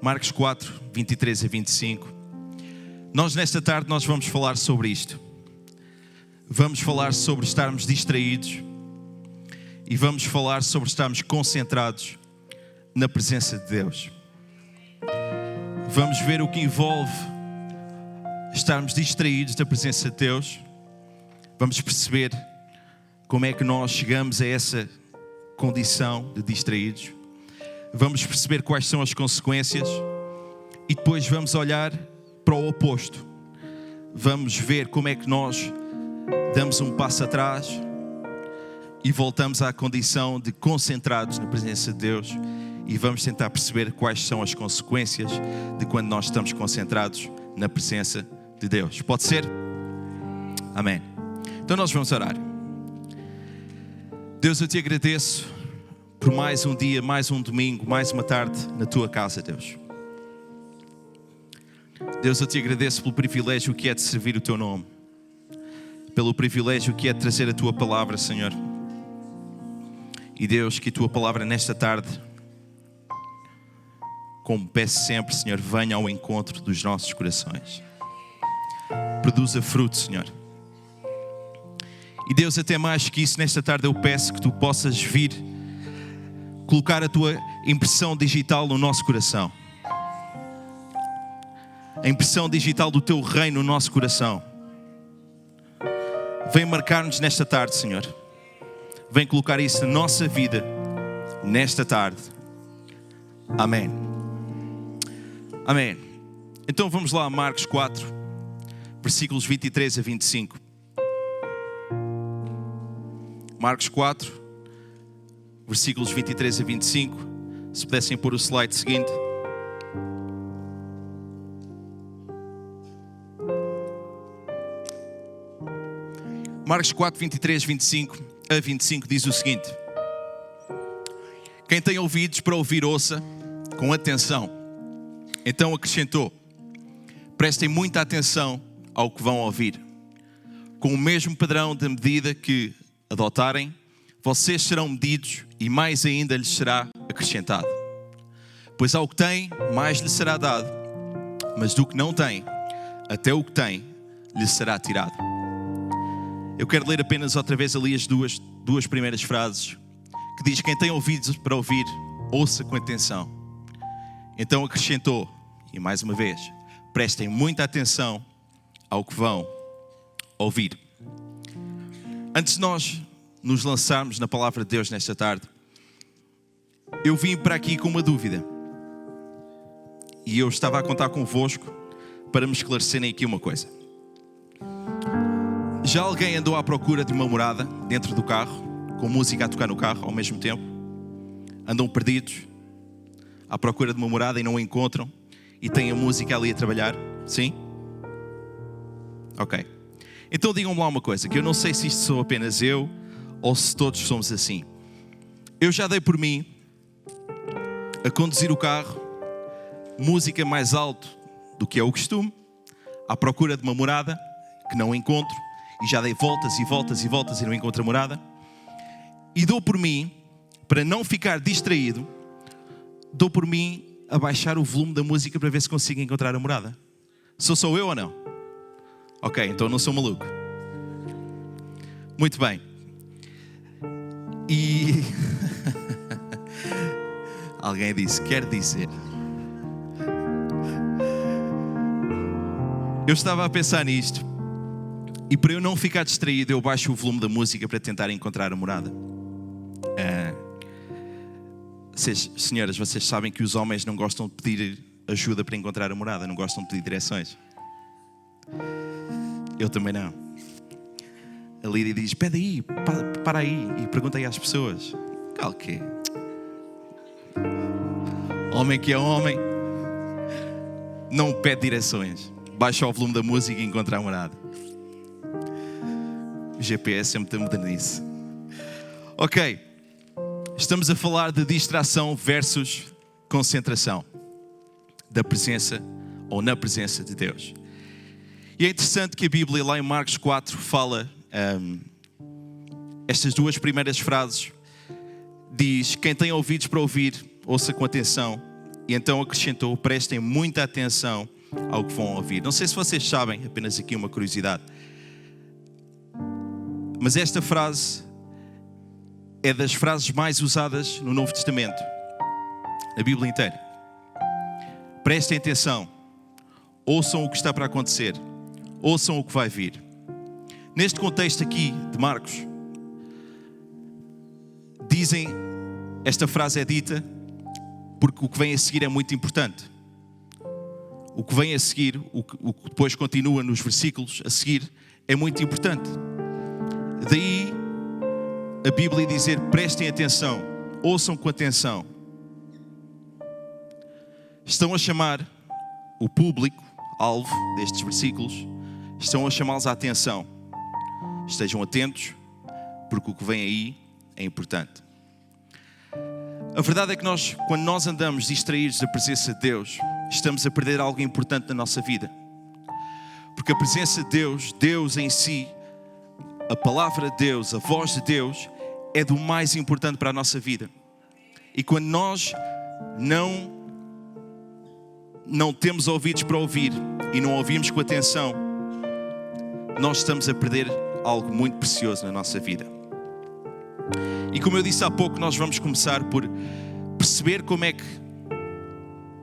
Marcos 4, 23 a 25. Nós nesta tarde vamos falar sobre isto. Vamos falar sobre estarmos distraídos e vamos falar sobre estarmos concentrados na presença de Deus. Vamos ver o que envolve estarmos distraídos da presença de Deus. Vamos perceber como é que nós chegamos a essa condição de distraídos. Vamos perceber quais são as consequências e depois vamos olhar para o oposto. Vamos ver como é que nós damos um passo atrás e voltamos à condição de concentrados na presença de Deus e vamos tentar perceber quais são as consequências de quando nós estamos concentrados na presença de Deus. Pode ser? Amém. Então nós vamos orar. Deus, eu te agradeço por mais um dia, mais um domingo, mais uma tarde na tua casa, Deus. Deus, eu te agradeço pelo privilégio que é de servir o teu nome, pelo privilégio que é de trazer a tua palavra, Senhor. E Deus, que a tua palavra nesta tarde, como peço sempre, Senhor, venha ao encontro dos nossos corações. Produza fruto, Senhor. E Deus, até mais que isso, nesta tarde eu peço que tu possas vir colocar a tua impressão digital no nosso coração. A impressão digital do teu reino no nosso coração. Vem marcar-nos nesta tarde, Senhor. Vem colocar isso na nossa vida nesta tarde. Amém. Amém. Então vamos lá a Marcos 4, versículos 23 a 25. Marcos 4, versículos 23 a 25. Se pudessem pôr o slide seguinte. Marcos 4, 23, 25 a 25 diz o seguinte: quem tem ouvidos para ouvir, ouça com atenção. Então acrescentou: prestem muita atenção ao que vão ouvir. Com o mesmo padrão de medida que adotarem, vocês serão medidos e mais ainda lhes será acrescentado. Pois ao que tem, mais lhe será dado, mas do que não tem, até o que tem, lhe será tirado. Eu quero ler apenas outra vez ali as duas primeiras frases, que diz: quem tem ouvidos para ouvir, ouça com atenção. Então acrescentou, e mais uma vez, prestem muita atenção ao que vão ouvir. Antes de nós nos lançarmos na palavra de Deus nesta tarde, eu vim para aqui com uma dúvida. E eu estava a contar convosco para me esclarecerem aqui uma coisa. Já alguém andou à procura de uma morada dentro do carro, com música a tocar no carro ao mesmo tempo? Andam perdidos, à procura de uma morada e não a encontram, e têm a música ali a trabalhar? Sim? Ok. Então digam-me lá uma coisa, que eu não sei se isto sou apenas eu ou se todos somos assim. Eu já dei por mim a conduzir o carro, música mais alto do que é o costume, à procura de uma morada que não encontro, e já dei voltas e voltas e voltas e não encontro a morada. E dou por mim, para não ficar distraído, dou por mim a baixar o volume da música para ver se consigo encontrar a morada. Sou eu ou não? Ok, então não sou maluco. Muito bem. E alguém disse, quer dizer. Eu estava a pensar nisto. E para eu não ficar distraído, eu baixo o volume da música para tentar encontrar a morada. Senhoras, vocês sabem que os homens não gostam de pedir ajuda para encontrar a morada, não gostam de pedir direções. Eu também não. A Lídia diz, pede aí, para aí, e pergunta aí às pessoas. Qual que é? Homem que é homem, não pede direções. Baixa o volume da música e encontra a morada. O GPS é muito modernice. Ok. Estamos a falar de distração versus concentração. Da presença ou na presença de Deus. E é interessante que a Bíblia, lá em Marcos 4, fala estas duas primeiras frases. Diz, quem tem ouvidos para ouvir, ouça com atenção. E então acrescentou: prestem muita atenção ao que vão ouvir. Não sei se vocês sabem, apenas aqui uma curiosidade, mas esta frase é das frases mais usadas no Novo Testamento, na Bíblia inteira. Prestem atenção, ouçam o que está para acontecer, ouçam o que vai vir. Neste contexto aqui de Marcos, dizem, esta frase é dita porque o que vem a seguir é muito importante. O que vem a seguir, o que depois continua nos versículos a seguir, é muito importante. Daí a Bíblia dizer: prestem atenção, ouçam com atenção. Estão a chamar o público, alvo destes versículos, estão a chamá-los à atenção. Estejam atentos, porque o que vem aí é importante. A verdade é que quando nós andamos distraídos da presença de Deus, estamos a perder algo importante na nossa vida. Porque a presença de Deus, Deus em si, a palavra de Deus, a voz de Deus, é do mais importante para a nossa vida. E quando nós não temos ouvidos para ouvir e não ouvimos com atenção, nós estamos a perder algo muito precioso na nossa vida. E como eu disse há pouco, nós vamos começar por perceber como é que,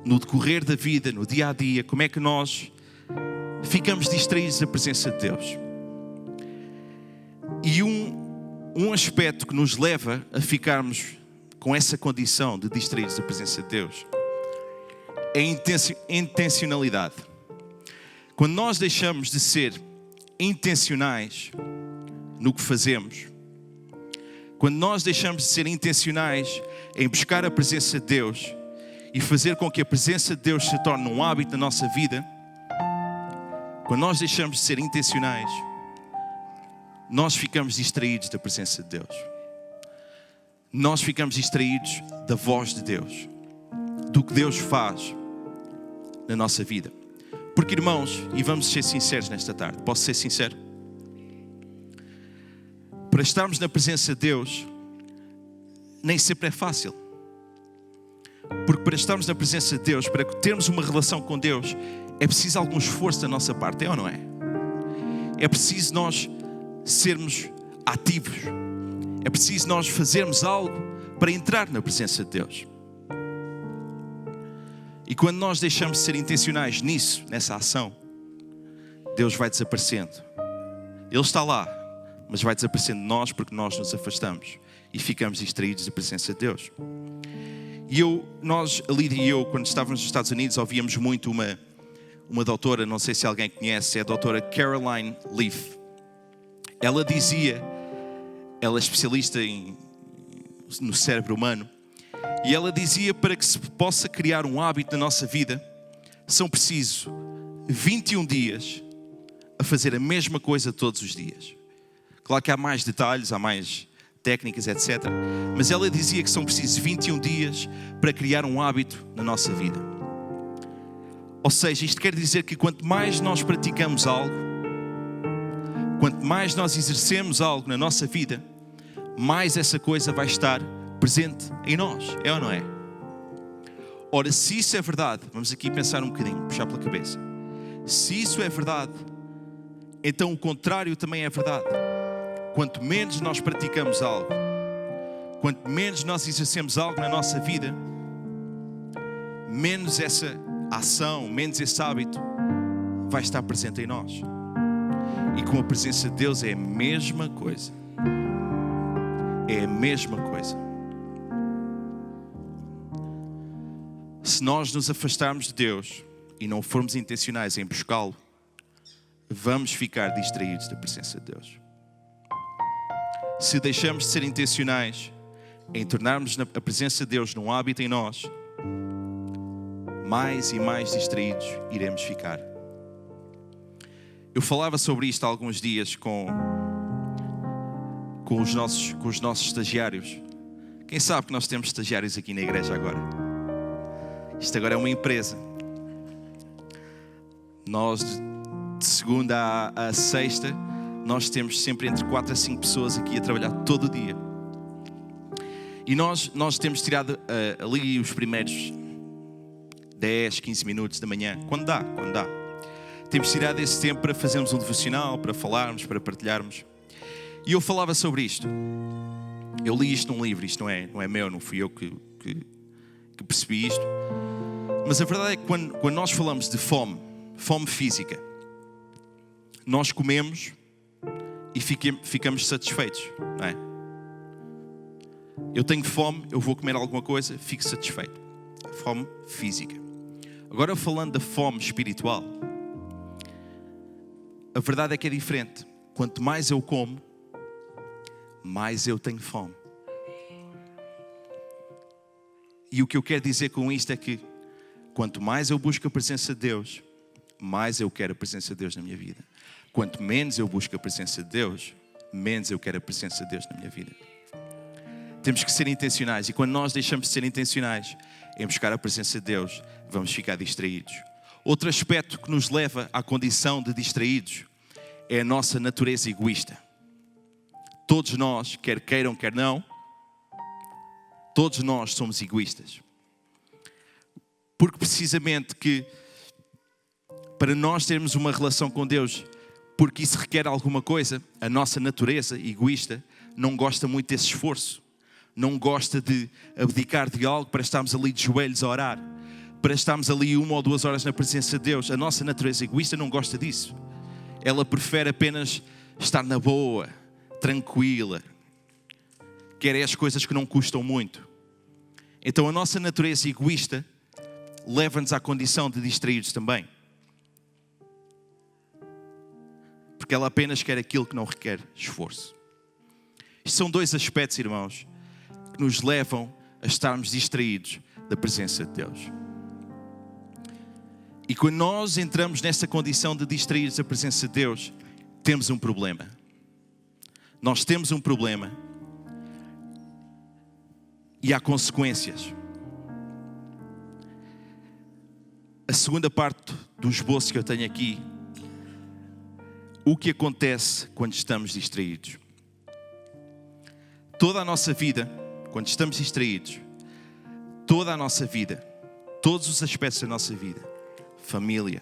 no decorrer da vida, no dia a dia, como é que nós ficamos distraídos da presença de Deus. E um aspecto que nos leva a ficarmos com essa condição de distraídos da presença de Deus é a intencionalidade. Quando nós deixamos de ser intencionais no que fazemos, quando nós deixamos de ser intencionais em buscar a presença de Deus e fazer com que a presença de Deus se torne um hábito na nossa vida, quando nós deixamos de ser intencionais, nós ficamos distraídos da presença de Deus. Nós ficamos distraídos da voz de Deus, do que Deus faz na nossa vida. Porque, irmãos, e vamos ser sinceros nesta tarde, posso ser sincero? Para estarmos na presença de Deus, nem sempre é fácil. Porque para estarmos na presença de Deus, para termos uma relação com Deus, é preciso algum esforço da nossa parte, é ou não é? É preciso nós sermos ativos. É preciso nós fazermos algo para entrar na presença de Deus. E quando nós deixamos de ser intencionais nisso, nessa ação, Deus vai desaparecendo. Ele está lá, mas vai desaparecendo de nós porque nós nos afastamos e ficamos distraídos da presença de Deus. E a Lídia e eu, quando estávamos nos Estados Unidos, ouvíamos muito uma doutora, não sei se alguém conhece, é a doutora Caroline Leaf. Ela dizia, ela é especialista no cérebro humano, e ela dizia, para que se possa criar um hábito na nossa vida, são precisos 21 dias a fazer a mesma coisa todos os dias. Claro que há mais detalhes, há mais técnicas, etc. Mas ela dizia que são precisos 21 dias para criar um hábito na nossa vida. Ou seja, isto quer dizer que quanto mais nós praticamos algo, quanto mais nós exercemos algo na nossa vida, mais essa coisa vai estar presente em nós, é ou não é? Ora, se isso é verdade, vamos aqui pensar um bocadinho, puxar pela cabeça. Se isso é verdade, então o contrário também é verdade. Quanto menos nós praticamos algo, quanto menos nós exercemos algo na nossa vida, menos essa ação, menos esse hábito vai estar presente em nós. E com a presença de Deus é a mesma coisa. É a mesma coisa. Se nós nos afastarmos de Deus e não formos intencionais em buscá-lo, vamos ficar distraídos da presença de Deus. Se deixamos de ser intencionais em tornarmos a presença de Deus num hábito em nós, mais e mais distraídos iremos ficar. Eu falava sobre isto há alguns dias com os nossos estagiários. Quem sabe que nós temos estagiários aqui na igreja agora? Isto agora é uma empresa. Nós, de segunda a sexta, nós temos sempre entre 4 a 5 pessoas aqui a trabalhar todo o dia. E nós temos tirado ali os primeiros 10, 15 minutos da manhã, quando dá. Temos tirado esse tempo para fazermos um devocional, para falarmos, para partilharmos. E eu falava sobre isto. Eu li isto num livro, isto não é meu, não fui eu que percebi isto. Mas a verdade é que quando nós falamos de fome física, nós comemos e ficamos satisfeitos, não é? Eu tenho fome, eu vou comer alguma coisa, fico satisfeito. Fome física. Agora falando da fome espiritual, a verdade é que é diferente. Quanto mais eu como, mais eu tenho fome. E o que eu quero dizer com isto é que quanto mais eu busco a presença de Deus, mais eu quero a presença de Deus na minha vida. Quanto menos eu busco a presença de Deus, menos eu quero a presença de Deus na minha vida. Temos que ser intencionais. E quando nós deixamos de ser intencionais em buscar a presença de Deus, vamos ficar distraídos. Outro aspecto que nos leva à condição de distraídos é a nossa natureza egoísta. Todos nós, quer queiram, quer não, todos nós somos egoístas. Porque precisamente que para nós termos uma relação com Deus, porque isso requer alguma coisa, a nossa natureza egoísta não gosta muito desse esforço. Não gosta de abdicar de algo para estarmos ali de joelhos a orar, para estarmos ali 1 ou 2 horas na presença de Deus. A nossa natureza egoísta não gosta disso. Ela prefere apenas estar na boa, tranquila. Quer as coisas que não custam muito. Então a nossa natureza egoísta leva-nos à condição de distraídos também. Porque ela apenas quer aquilo que não requer esforço. Isto são 2 aspectos, irmãos, que nos levam a estarmos distraídos da presença de Deus. E quando nós entramos nessa condição de distraídos da presença de Deus, temos um problema. Nós temos um problema e há consequências. A segunda parte do esboço que eu tenho aqui, o que acontece quando estamos distraídos. Toda a nossa vida, quando estamos distraídos, toda a nossa vida, todos os aspectos da nossa vida, família,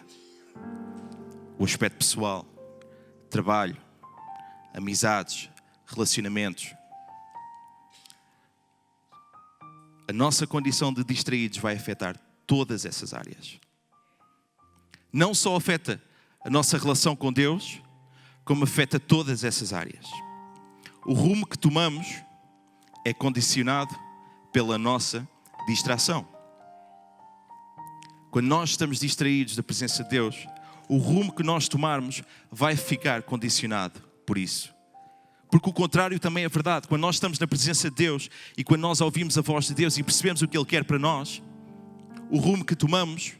o aspecto pessoal, trabalho, amizades, relacionamentos, a nossa condição de distraídos vai afetar todas essas áreas. Não só afeta a nossa relação com Deus, como afeta todas essas áreas. O rumo que tomamos é condicionado pela nossa distração. Quando nós estamos distraídos da presença de Deus, o rumo que nós tomarmos vai ficar condicionado por isso. Porque o contrário também é verdade. Quando nós estamos na presença de Deus e quando nós ouvimos a voz de Deus e percebemos o que Ele quer para nós, o rumo que tomamos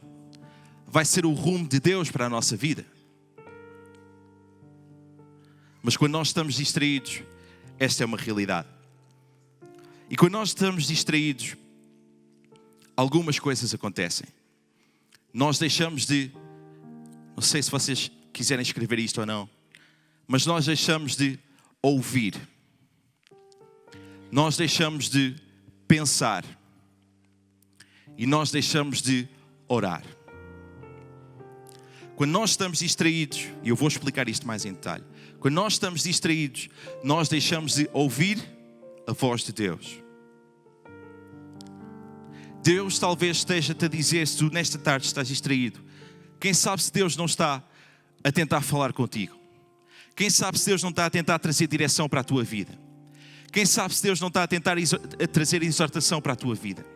vai ser o rumo de Deus para a nossa vida. Mas quando nós estamos distraídos, esta é uma realidade. E quando nós estamos distraídos, algumas coisas acontecem. Nós deixamos de, não sei se vocês quiserem escrever isto ou não, mas nós deixamos de ouvir. Nós deixamos de pensar. E nós deixamos de orar. Quando nós estamos distraídos, e eu vou explicar isto mais em detalhe. Quando nós estamos distraídos, nós deixamos de ouvir a voz de Deus. Deus talvez esteja-te a dizer, se tu nesta tarde estás distraído, quem sabe se Deus não está a tentar falar contigo? Quem sabe se Deus não está a tentar trazer direção para a tua vida? Quem sabe se Deus não está a tentar trazer exortação para a tua vida?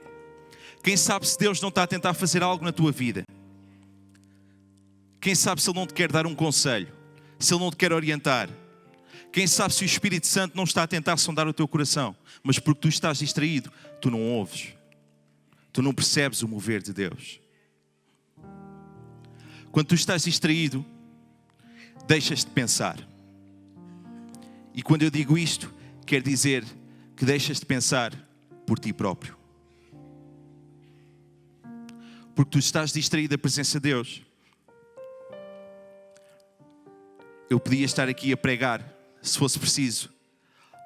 Quem sabe se Deus não está a tentar fazer algo na tua vida? Quem sabe se Ele não te quer dar um conselho? Se Ele não te quer orientar? Quem sabe se o Espírito Santo não está a tentar sondar o teu coração? Mas porque tu estás distraído, tu não ouves. Tu não percebes o mover de Deus. Quando tu estás distraído, deixas de pensar. E quando eu digo isto, quer dizer que deixas de pensar por ti próprio. Porque tu estás distraído da presença de Deus. Eu podia estar aqui a pregar, se fosse preciso,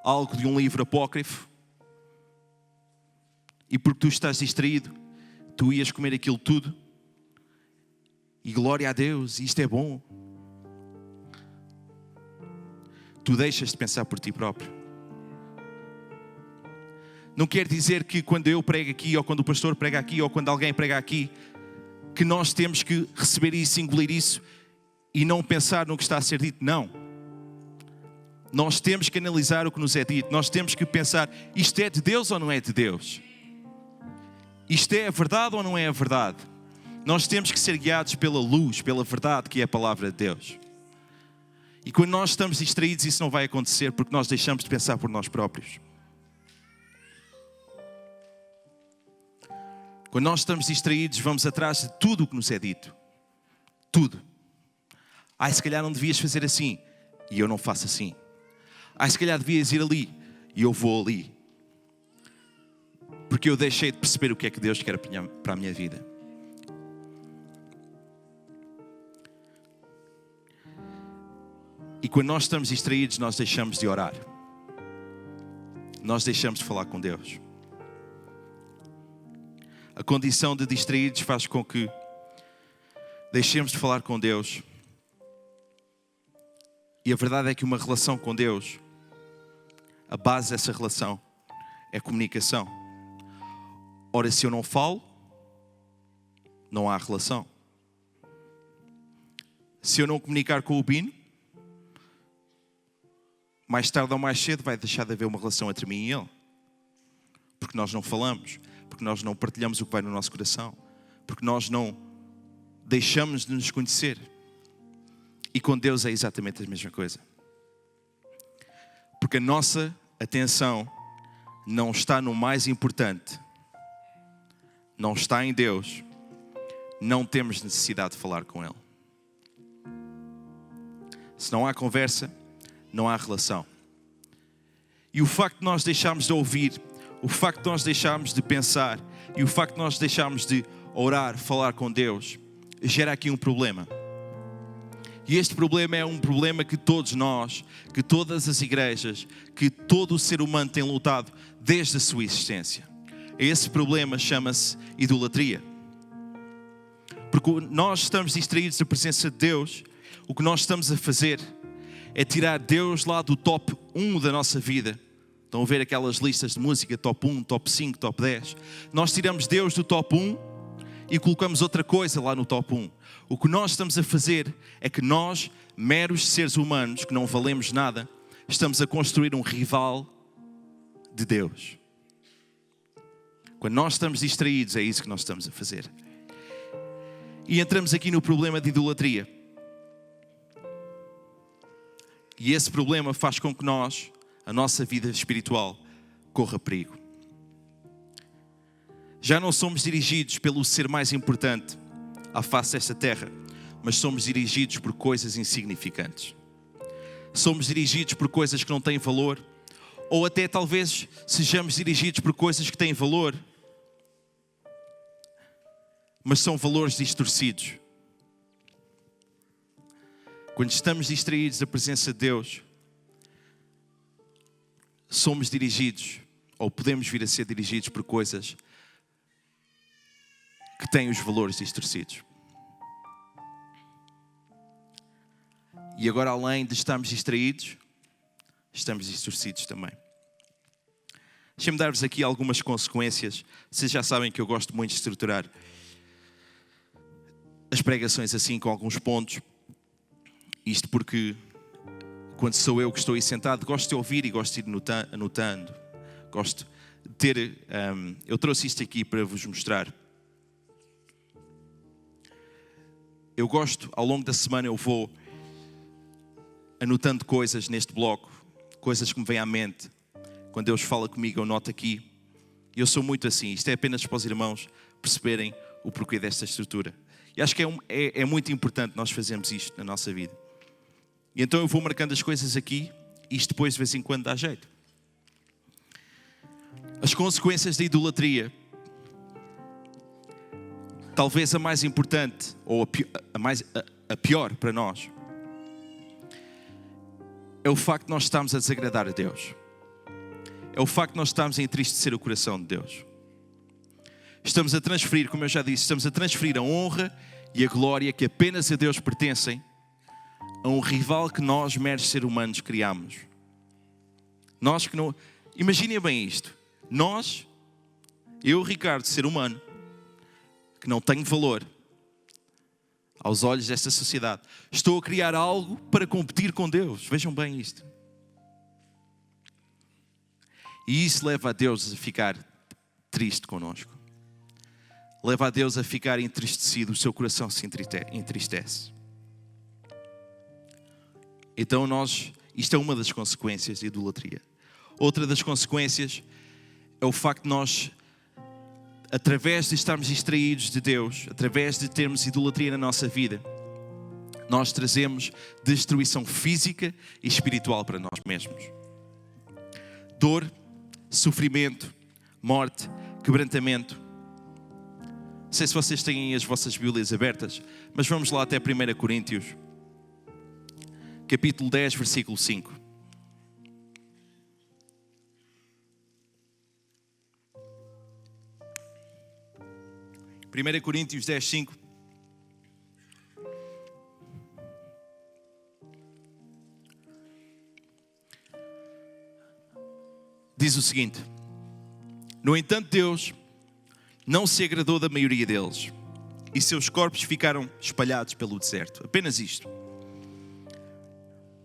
algo de um livro apócrifo. E porque tu estás distraído, tu ias comer aquilo tudo e glória a Deus, isto é bom. Tu deixas de pensar por ti próprio. Não quer dizer que quando eu prego aqui, ou quando o pastor prega aqui, ou quando alguém prega aqui, que nós temos que receber isso, engolir isso e não pensar no que está a ser dito. Não. Nós temos que analisar o que nos é dito. Nós temos que pensar, isto é de Deus ou não é de Deus? Isto é a verdade ou não é a verdade? Nós temos que ser guiados pela luz, pela verdade que é a palavra de Deus. E quando nós estamos distraídos, isso não vai acontecer porque nós deixamos de pensar por nós próprios. Quando nós estamos distraídos, vamos atrás de tudo o que nos é dito. Tudo. Se calhar não devias fazer assim e eu não faço assim. Se calhar devias ir ali e eu vou ali. Porque eu deixei de perceber o que é que Deus quer para a minha vida. E quando nós estamos distraídos, nós deixamos de orar. Nós deixamos de falar com Deus. A condição de distraídos faz com que deixemos de falar com Deus. E a verdade é que uma relação com Deus, a base dessa relação é comunicação. Ora, se eu não falo, não há relação. Se eu não comunicar com o Bino, mais tarde ou mais cedo vai deixar de haver uma relação entre mim e ele. Porque nós não falamos, porque nós não partilhamos o que vai no nosso coração, porque nós não deixamos de nos conhecer. E com Deus é exatamente a mesma coisa. Porque a nossa atenção não está no mais importante, não está em Deus, não temos necessidade de falar com Ele. Se não há conversa, não há relação. E o facto de nós deixarmos de ouvir, o facto de nós deixarmos de pensar e o facto de nós deixarmos de orar, falar com Deus, gera aqui um problema. E este problema é um problema que todos nós, que todas as igrejas, que todo o ser humano tem lutado desde a sua existência. Esse problema chama-se idolatria. Porque nós estamos distraídos da presença de Deus, o que nós estamos a fazer é tirar Deus lá do top 1 da nossa vida. Estão a ver aquelas listas de música, top 1, top 5, top 10. Nós tiramos Deus do top 1 e colocamos outra coisa lá no top 1. O que nós estamos a fazer é que nós, meros seres humanos, que não valemos nada, estamos a construir um rival de Deus. Quando nós estamos distraídos, é isso que nós estamos a fazer. E entramos aqui no problema de idolatria. E esse problema faz com que a nossa vida espiritual, corra perigo. Já não somos dirigidos pelo ser mais importante à face desta terra, mas somos dirigidos por coisas insignificantes. Somos dirigidos por coisas que não têm valor, ou até talvez sejamos dirigidos por coisas que têm valor, mas são valores distorcidos. Quando estamos distraídos da presença de Deus, somos dirigidos, ou podemos vir a ser dirigidos por coisas que têm os valores distorcidos. E agora, além de estarmos distraídos, estamos distorcidos também. Deixem-me dar-vos aqui algumas consequências. Vocês já sabem que eu gosto muito de estruturar as pregações assim, com alguns pontos. Isto porque, quando sou eu que estou aí sentado, gosto de ouvir e gosto de ir anotando. Gosto de ter... eu trouxe isto aqui para vos mostrar. Eu gosto, ao longo da semana, eu vou anotando coisas neste bloco, coisas que me vêm à mente. Quando Deus fala comigo, eu noto aqui. Eu sou muito assim. Isto é apenas para os irmãos perceberem o porquê desta estrutura. E acho que é muito importante nós fazermos isto na nossa vida. E então eu vou marcando as coisas aqui e isto depois de vez em quando dá jeito. As consequências da idolatria. Talvez a mais importante, ou a pior para nós, é o facto de nós estarmos a desagradar a Deus. É o facto de nós estarmos a entristecer o coração de Deus. Estamos a transferir, como eu já disse, estamos a transferir a honra e a glória que apenas a Deus pertencem, a um rival que nós, meros seres humanos, criamos. Nós que não... Imaginem bem isto. Nós, eu, Ricardo, ser humano, que não tenho valor aos olhos desta sociedade, estou a criar algo para competir com Deus. Vejam bem isto. E isso leva a Deus a ficar triste connosco. Leva a Deus a ficar entristecido, o seu coração se entristece. Então isto é uma das consequências da idolatria. Outra das consequências é o facto de nós, através de estarmos distraídos de Deus, através de termos idolatria na nossa vida, nós trazemos destruição física e espiritual para nós mesmos. Dor, sofrimento, morte, quebrantamento. Não sei se vocês têm as vossas Bíblias abertas, mas vamos lá até 1 Coríntios, capítulo 10, versículo 5. Primeira Coríntios 10, 5. Diz o seguinte: no entanto, Deus não se agradou da maioria deles, e seus corpos ficaram espalhados pelo deserto. Apenas isto.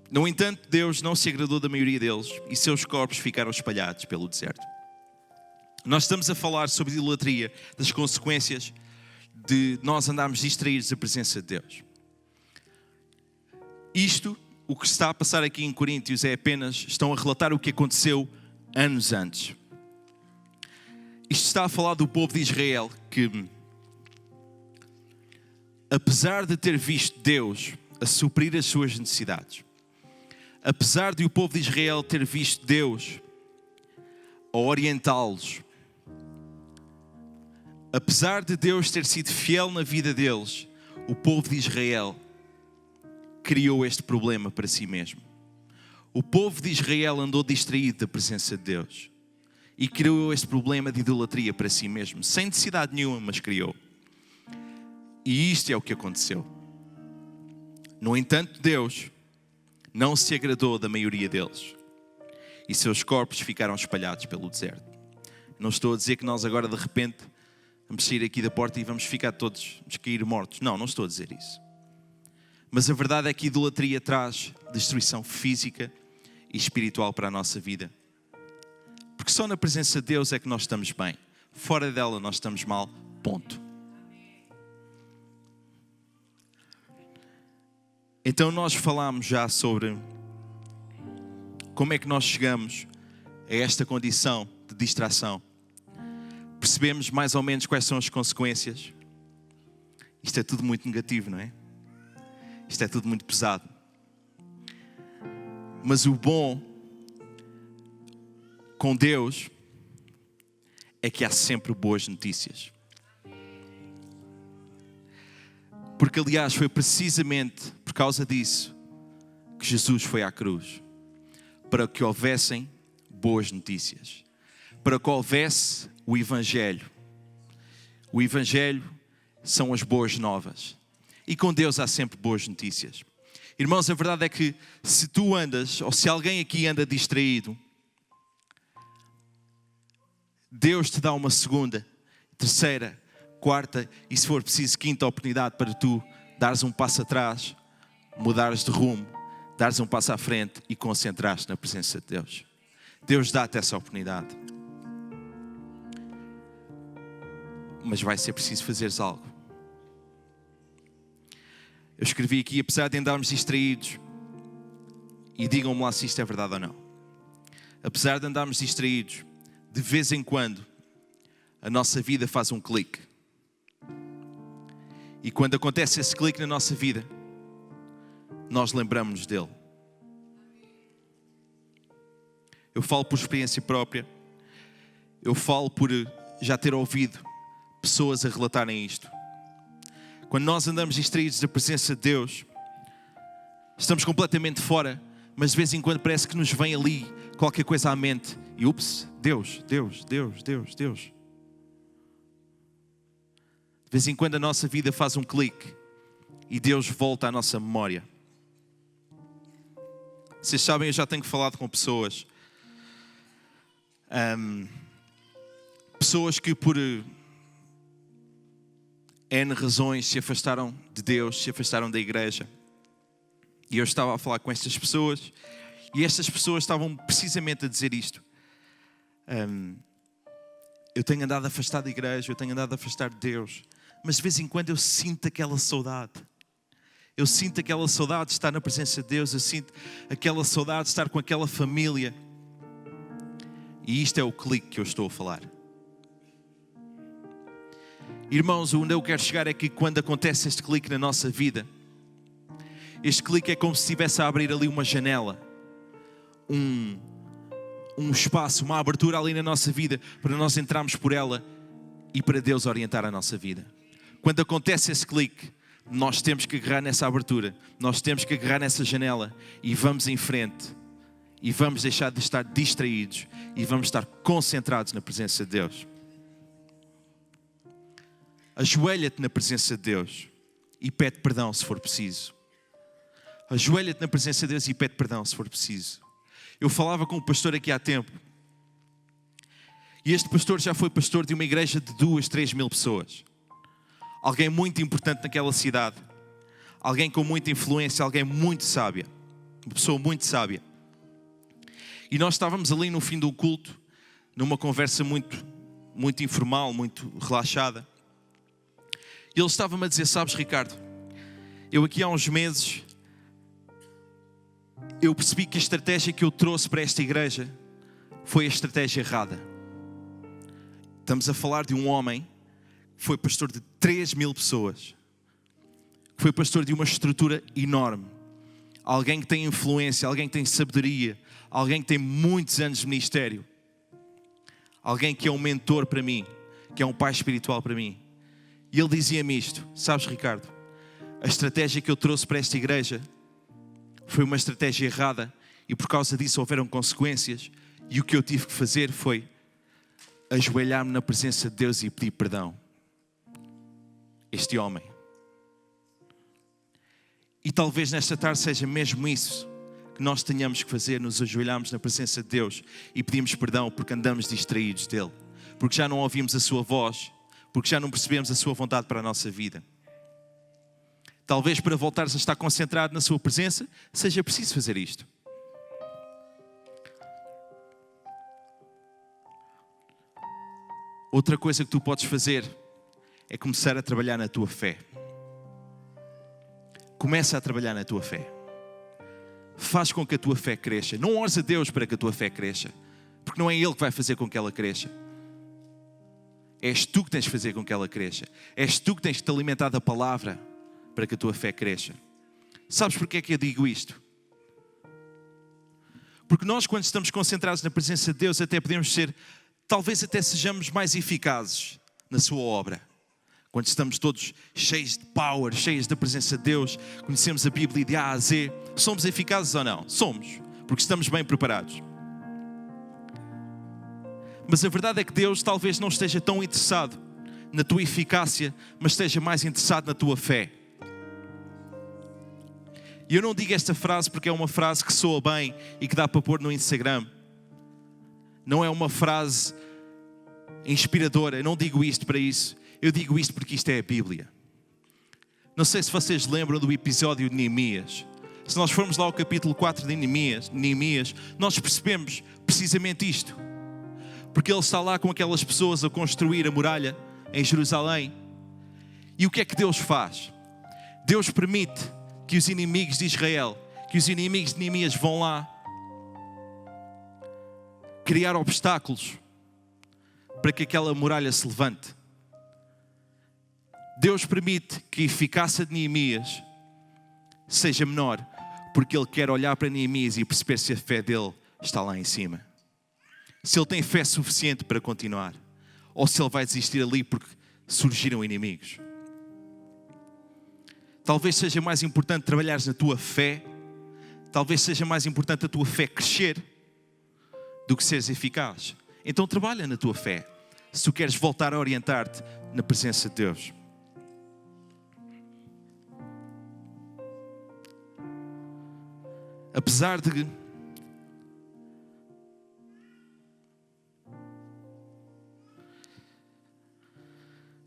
No entanto, Deus não se agradou da maioria deles, e seus corpos ficaram espalhados pelo deserto. Nós estamos a falar sobre idolatria, das consequências de nós andarmos distraídos da presença de Deus. Isto, o que está a passar aqui em Coríntios, é apenas, estão a relatar o que aconteceu anos antes. Isto está a falar do povo de Israel que, apesar de ter visto Deus a suprir as suas necessidades, apesar de o povo de Israel ter visto Deus a orientá-los, apesar de Deus ter sido fiel na vida deles, o povo de Israel criou este problema para si mesmo. O povo de Israel andou distraído da presença de Deus e criou este problema de idolatria para si mesmo, sem necessidade nenhuma, mas criou. E isto é o que aconteceu. No entanto, Deus não se agradou da maioria deles, e seus corpos ficaram espalhados pelo deserto. Não estou a dizer que nós agora de repente vamos sair aqui da porta e vamos ficar todos, vamos cair mortos. Não estou a dizer isso. Mas a verdade é que a idolatria traz destruição física e espiritual para a nossa vida. Porque só na presença de Deus é que nós estamos bem. Fora dela nós estamos mal, ponto. Então nós falámos já sobre como é que nós chegamos a esta condição de distração. Percebemos mais ou menos quais são as consequências. Isto é tudo muito negativo, não é? Isto é tudo muito pesado. Mas o bom com Deus é que há sempre boas notícias. Porque, aliás, foi precisamente por causa disso que Jesus foi à cruz. Para que houvessem boas notícias. Para que houvesse o Evangelho. O Evangelho são as boas novas. E com Deus há sempre boas notícias. Irmãos, a verdade é que se tu andas, ou se alguém aqui anda distraído, Deus te dá uma segunda, terceira, quarta e, se for preciso, quinta oportunidade para tu dares um passo atrás, mudares de rumo, dares um passo à frente e concentrares na presença de Deus. Deus dá-te essa oportunidade. Mas vai ser preciso fazeres algo. Eu escrevi aqui, apesar de andarmos distraídos, e digam-me lá se isto é verdade ou não. Apesar de andarmos distraídos, de vez em quando, a nossa vida faz um clique. E quando acontece esse clique na nossa vida, nós lembramos-nos dele. Eu falo por experiência própria. Eu falo por já ter ouvido pessoas a relatarem isto. Quando nós andamos distraídos da presença de Deus, estamos completamente fora, mas de vez em quando parece que nos vem ali qualquer coisa à mente. E ups, Deus. De vez em quando a nossa vida faz um clique e Deus volta à nossa memória. Vocês sabem, eu já tenho falado com pessoas. Pessoas que por N razões se afastaram de Deus, se afastaram da igreja. E eu estava a falar com estas pessoas e estas pessoas estavam precisamente a dizer isto. Eu tenho andado afastado da igreja, eu tenho andado afastado de Deus, mas de vez em quando eu sinto aquela saudade. Eu sinto aquela saudade de estar na presença de Deus, eu sinto aquela saudade de estar com aquela família. E isto é o clique que eu estou a falar. Irmãos, onde eu quero chegar é que quando acontece este clique na nossa vida, este clique é como se estivesse a abrir ali uma janela, um espaço, uma abertura ali na nossa vida para nós entrarmos por ela e para Deus orientar a nossa vida. Quando acontece esse clique, nós temos que agarrar nessa abertura, nós temos que agarrar nessa janela e vamos em frente e vamos deixar de estar distraídos e vamos estar concentrados na presença de Deus. Ajoelha-te na presença de Deus e pede perdão se for preciso. Ajoelha-te na presença de Deus e pede perdão se for preciso. Eu falava com um pastor aqui há tempo e este pastor já foi pastor de uma igreja de 2, 3 mil pessoas. Alguém muito importante naquela cidade. Alguém com muita influência, alguém muito sábia. Uma pessoa muito sábia. E nós estávamos ali no fim do culto, numa conversa muito informal, muito relaxada. E ele estava-me a dizer, sabes, Ricardo, eu aqui há uns meses, eu percebi que a estratégia que eu trouxe para esta igreja foi a estratégia errada. Estamos a falar de um homem que foi pastor de 3 mil pessoas. Foi pastor de uma estrutura enorme. Alguém que tem influência, alguém que tem sabedoria, alguém que tem muitos anos de ministério. Alguém que é um mentor para mim, que é um pai espiritual para mim. E ele dizia-me isto, sabes, Ricardo, a estratégia que eu trouxe para esta igreja foi uma estratégia errada e por causa disso houveram consequências e o que eu tive que fazer foi ajoelhar-me na presença de Deus e pedir perdão. Este homem. E talvez nesta tarde seja mesmo isso que nós tenhamos que fazer, nos ajoelharmos na presença de Deus e pedimos perdão porque andamos distraídos dele, porque já não ouvimos a sua voz, porque já não percebemos a sua vontade para a nossa vida. Talvez para voltares a estar concentrado na sua presença, seja preciso fazer isto. Outra coisa que tu podes fazer é começar a trabalhar na tua fé. Começa a trabalhar na tua fé. Faz com que a tua fé cresça. Não ores a Deus para que a tua fé cresça, porque não é Ele que vai fazer com que ela cresça. És tu que tens de fazer com que ela cresça. És tu que tens de te alimentar da palavra para que a tua fé cresça. Sabes porque é que eu digo isto? Porque nós, quando estamos concentrados na presença de Deus, até podemos ser, talvez até sejamos mais eficazes na sua obra. Quando estamos todos cheios de power, cheios da presença de Deus, conhecemos a Bíblia de A a Z, somos eficazes ou não? Somos, porque estamos bem preparados. Mas a verdade é que Deus talvez não esteja tão interessado na tua eficácia, mas esteja mais interessado na tua fé. E eu não digo esta frase porque é uma frase que soa bem e que dá para pôr no Instagram. Não é uma frase inspiradora, eu não digo isto para isso. Eu digo isto porque isto é a Bíblia. Não sei se vocês lembram do episódio de Neemias. Se nós formos lá ao capítulo 4 de Neemias, nós percebemos precisamente isto. Porque ele está lá com aquelas pessoas a construir a muralha em Jerusalém. E o que é que Deus faz? Deus permite que os inimigos de Israel, que os inimigos de Neemias vão lá criar obstáculos para que aquela muralha se levante. Deus permite que a eficácia de Neemias seja menor, porque Ele quer olhar para Neemias e perceber se a fé dele está lá em cima. Se ele tem fé suficiente para continuar, ou se ele vai desistir ali porque surgiram inimigos. Talvez seja mais importante trabalhares na tua fé, talvez seja mais importante a tua fé crescer do que seres eficaz. Então trabalha na tua fé, se tu queres voltar a orientar-te na presença de Deus. apesar de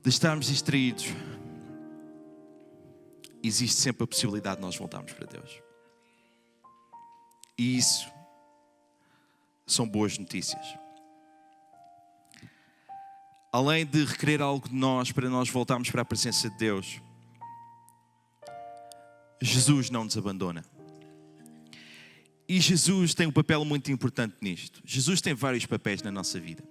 estarmos distraídos, existe sempre a possibilidade de nós voltarmos para Deus. E isso são boas notícias. Além de requerer algo de nós para nós voltarmos para a presença de Deus, Jesus não nos abandona. E Jesus tem um papel muito importante nisto. Jesus tem vários papéis na nossa vida.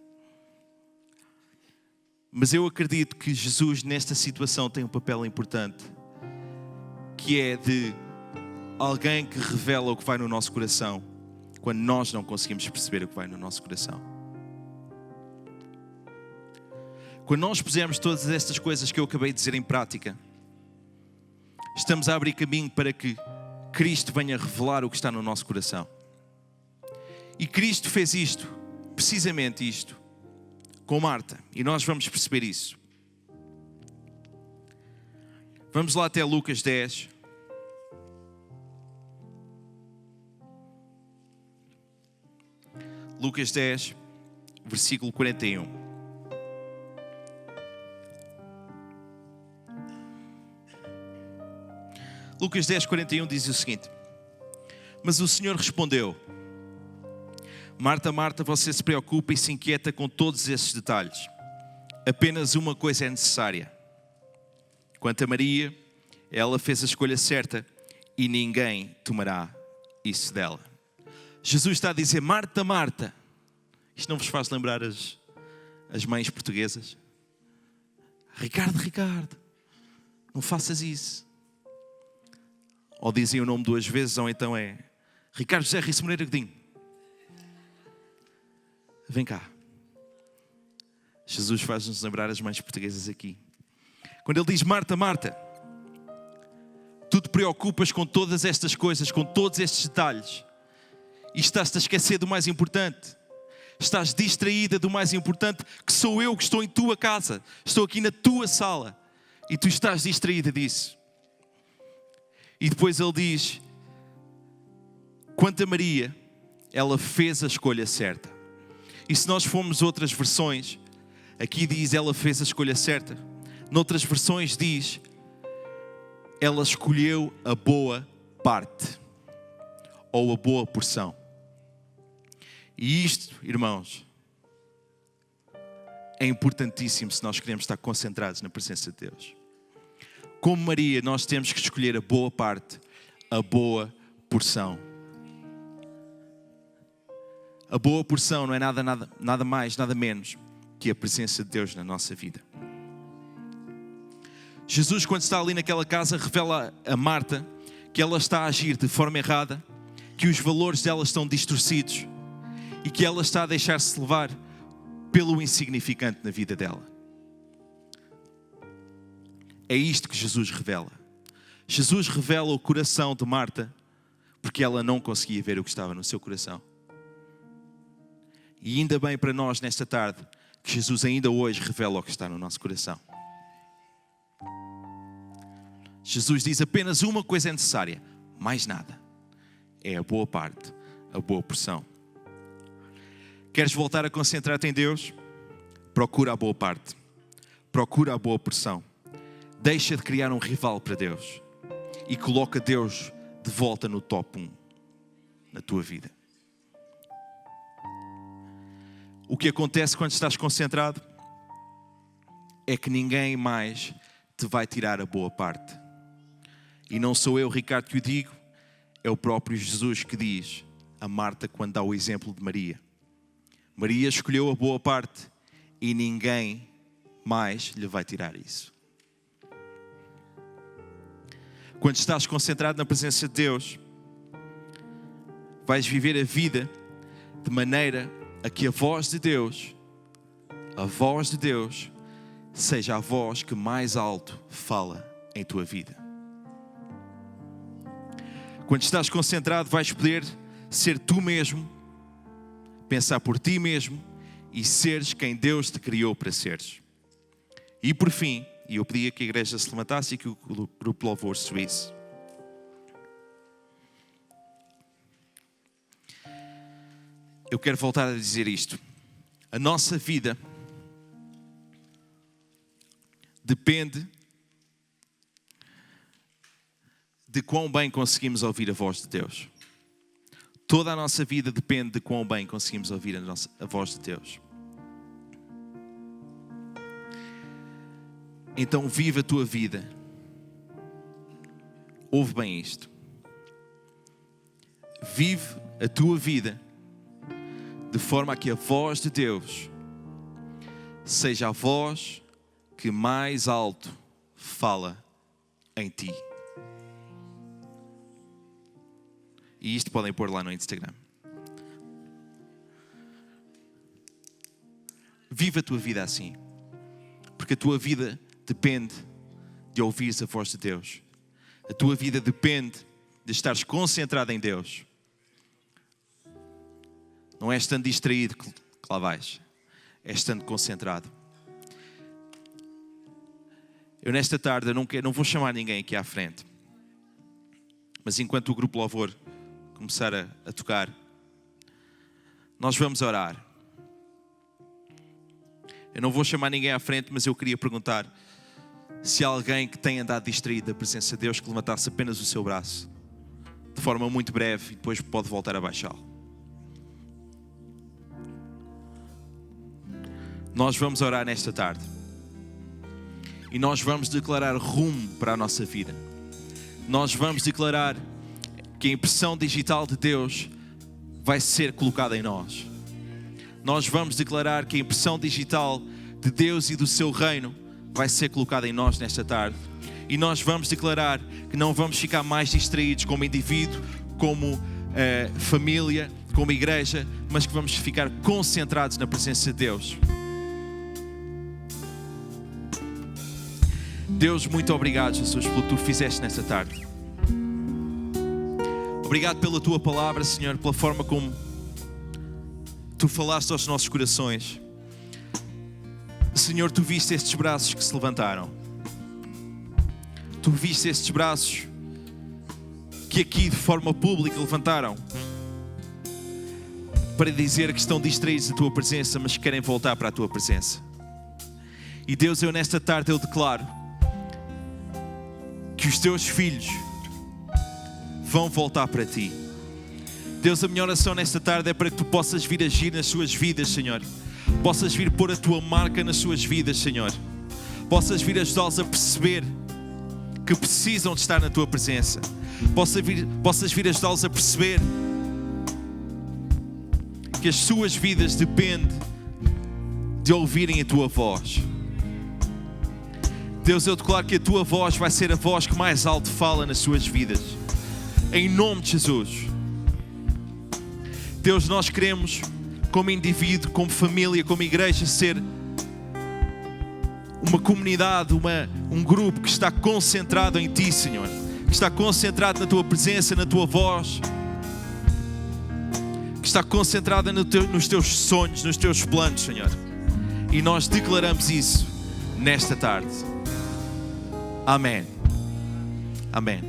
Mas eu acredito que Jesus nesta situação tem um papel importante, que é de alguém que revela o que vai no nosso coração, quando nós não conseguimos perceber o que vai no nosso coração. Quando nós pusermos todas estas coisas que eu acabei de dizer em prática, estamos a abrir caminho para que Cristo venha revelar o que está no nosso coração. E Cristo fez isto, precisamente isto, com Marta. E nós vamos perceber isso. Vamos lá até Lucas 10. Lucas 10, versículo 41. Lucas 10, 41 diz o seguinte: mas o Senhor respondeu: Marta, Marta, você se preocupa e se inquieta com todos esses detalhes. Apenas uma coisa é necessária. Quanto a Maria, ela fez a escolha certa e ninguém tomará isso dela. Jesus está a dizer: Marta, Marta. Isto não vos faz lembrar as mães portuguesas? Ricardo, Ricardo, não faças isso. Ou dizem o nome duas vezes, ou então é Ricardo José Risso Moreira Godinho. Vem cá. Jesus faz-nos lembrar as mães portuguesas aqui. Quando ele diz: Marta, Marta, tu te preocupas com todas estas coisas, com todos estes detalhes, e estás-te a esquecer do mais importante. Estás distraída do mais importante, que sou eu que estou em tua casa. Estou aqui na tua sala. E tu estás distraída disso. E depois ele diz: quanto a Maria, ela fez a escolha certa. E se nós formos outras versões, aqui diz: ela fez a escolha certa. Noutras versões diz: ela escolheu a boa parte. Ou a boa porção. E isto, irmãos, é importantíssimo se nós queremos estar concentrados na presença de Deus. Como Maria, nós temos que escolher a boa parte, a boa porção. A boa porção não é nada mais, nada menos que a presença de Deus na nossa vida. Jesus, quando está ali naquela casa, revela a Marta que ela está a agir de forma errada, que os valores dela estão distorcidos e que ela está a deixar-se levar pelo insignificante na vida dela. É isto que Jesus revela. Jesus revela o coração de Marta porque ela não conseguia ver o que estava no seu coração. E ainda bem para nós nesta tarde que Jesus ainda hoje revela o que está no nosso coração. Jesus diz: apenas uma coisa é necessária, mais nada. É a boa parte, a boa porção. Queres voltar a concentrar-te em Deus? Procura a boa parte. Procura a boa porção. Deixa de criar um rival para Deus. E coloca Deus de volta no top 1 na tua vida. O que acontece quando estás concentrado é que ninguém mais te vai tirar a boa parte. E não sou eu, Ricardo, que o digo, é o próprio Jesus que diz a Marta quando dá o exemplo de Maria. Maria escolheu a boa parte e ninguém mais lhe vai tirar isso. Quando estás concentrado na presença de Deus, vais viver a vida de maneira a que a voz de Deus, seja a voz que mais alto fala em tua vida. Quando estás concentrado, vais poder ser tu mesmo, pensar por ti mesmo e seres quem Deus te criou para seres. E por fim, e eu pedia que a igreja se levantasse e que o grupo de louvor subisse. eu quero voltar a dizer isto. A nossa vida depende de quão bem conseguimos ouvir a voz de Deus. Toda a nossa vida depende de quão bem conseguimos ouvir a voz de Deus. Então vive a tua vida. Ouve bem isto. Vive a tua vida de forma a que a voz de Deus seja a voz que mais alto fala em ti. E isto podem pôr lá no Instagram. Viva a tua vida assim. Porque a tua vida depende de ouvires a voz de Deus. A tua vida depende de estares concentrado em Deus. Não é estando distraído que lá vais. É estando concentrado. Eu nesta tarde não vou chamar ninguém aqui à frente. Mas enquanto o grupo Louvor começar a tocar, nós vamos orar. Eu não vou chamar ninguém à frente, mas eu queria perguntar se há alguém que tem andado distraído da presença de Deus, que levantasse apenas o seu braço, de forma muito breve, e depois pode voltar a baixá-lo. Nós vamos orar nesta tarde. E nós vamos declarar rumo para a nossa vida. Nós vamos declarar que a impressão digital de Deus vai ser colocada em nós. Nós vamos declarar que a impressão digital de Deus e do seu reino vai ser colocada em nós nesta tarde. E nós vamos declarar que não vamos ficar mais distraídos como indivíduo, como família, como igreja, mas que vamos ficar concentrados na presença de Deus. Deus, muito obrigado, Jesus, pelo que tu fizeste nesta tarde. Obrigado pela tua palavra, Senhor, pela forma como tu falaste aos nossos corações. Senhor, tu viste estes braços que se levantaram. Tu viste estes braços que aqui de forma pública levantaram para dizer que estão distraídos da tua presença, mas que querem voltar para a tua presença. E Deus, eu nesta tarde eu declaro que os teus filhos vão voltar para ti. Deus, a minha oração nesta tarde é para que tu possas vir agir nas suas vidas, Senhor. Possas vir pôr a tua marca nas suas vidas, Senhor. Possas vir ajudá-los a perceber que precisam de estar na tua presença. Possas vir ajudá-los a perceber que as suas vidas dependem de ouvirem a tua voz. Deus, eu declaro que a tua voz vai ser a voz que mais alto fala nas suas vidas. Em nome de Jesus. Deus, nós queremos, como indivíduo, como família, como igreja, ser uma comunidade, um grupo que está concentrado em Ti, Senhor. Que está concentrado na Tua presença, na Tua voz. Que está concentrado nos Teus sonhos, nos Teus planos, Senhor. E nós declaramos isso nesta tarde. Amém. Amém.